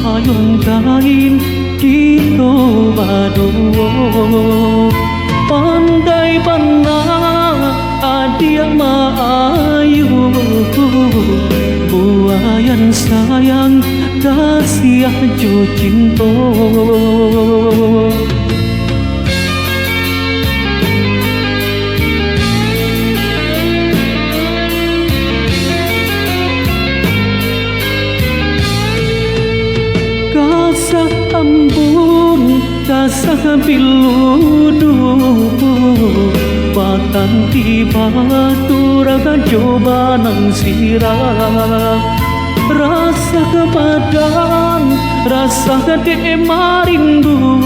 payung kain kita berdua. Pandai pandang adia maayu, buayan sayang kasih jo cinta. Kasah ambun, kasah biludu, batang tiba turaga coba nang sirah. Rasa kepadang, rasa kede marindu,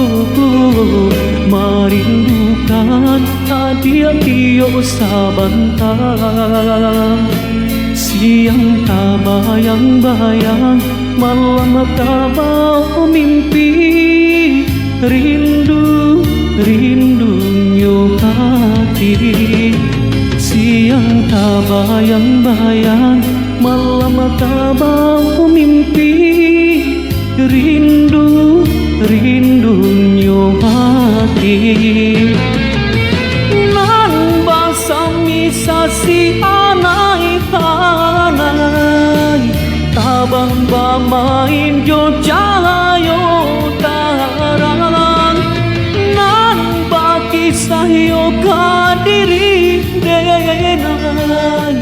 marindukan adia tio sabantang. Siang tak bayang-bayang, malam tak mau mimpi, rindu, rindunya hati. Siang tak bayang-bayang, malam tak mau mimpi, rindu, rindunya hati. Nan basami sasi anai tanai, tabang bamain jo cahayo tarang. Nan baki sahyo kadiri denai,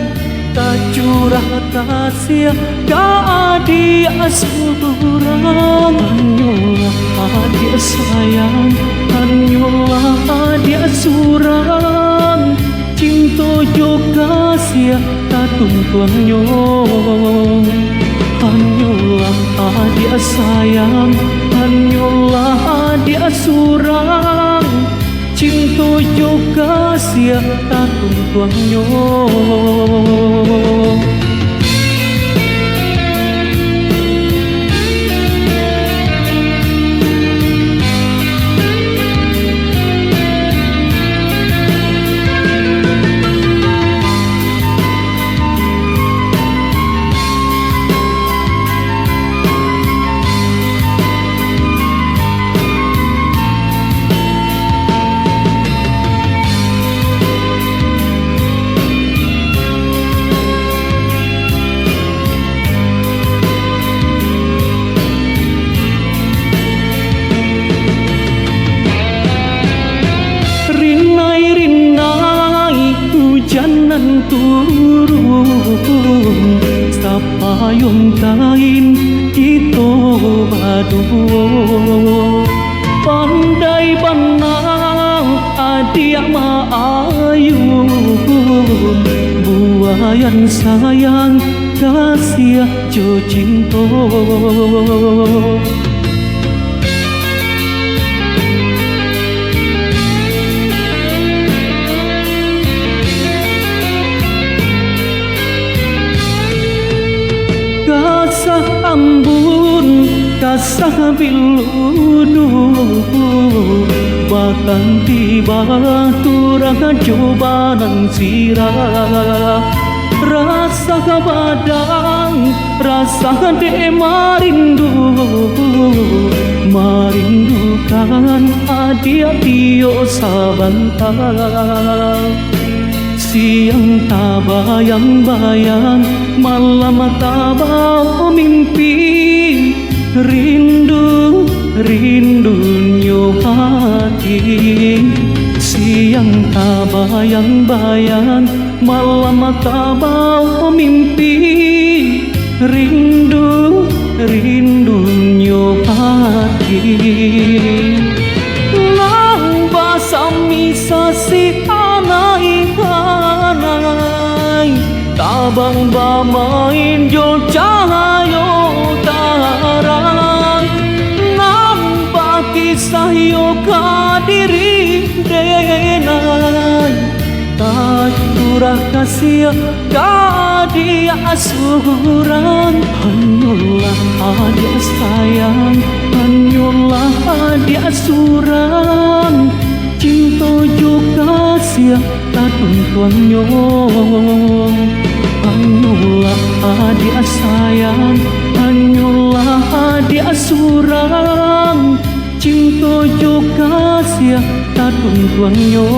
tak curah kasih kadi asurang. Hanyalah dia sayang, hanyalah dia surang. Cinta jo kasih tak tuntuannya. Hanyalah dia sayang, hanyalah dia surang. Cinta jo kasih tak tuntuannya. Hujanan turun, sapayung kain kita berdua. Pandai pandang adia maayu, buayan sayang kasih jo cinta. Kasah ambun, kasah biludu, batang tiba turaga coba nang sirah. Rasa kepadang, rasa kede marindu, marindukan adia tio sabantang. Siang tak bayang-bayang, malam tak mau mimpi, rindu, rindunya hati. Siang tak bayang-bayang, malam tak mau mimpi, rindu, rindunya hati. Nang basami sasi anai tanai, tabang bamain jo cahayo tarang. Nampak kisah yo kadiri denai, tak curah kasih kadi asurang. Hanyalah dia sayang, hanyalah dia surang. Cinta jo kasih tak tuntuannya. Hanyalah dia sayang, hanyalah dia seorang, cinta juga sia tak tuan-tuannya.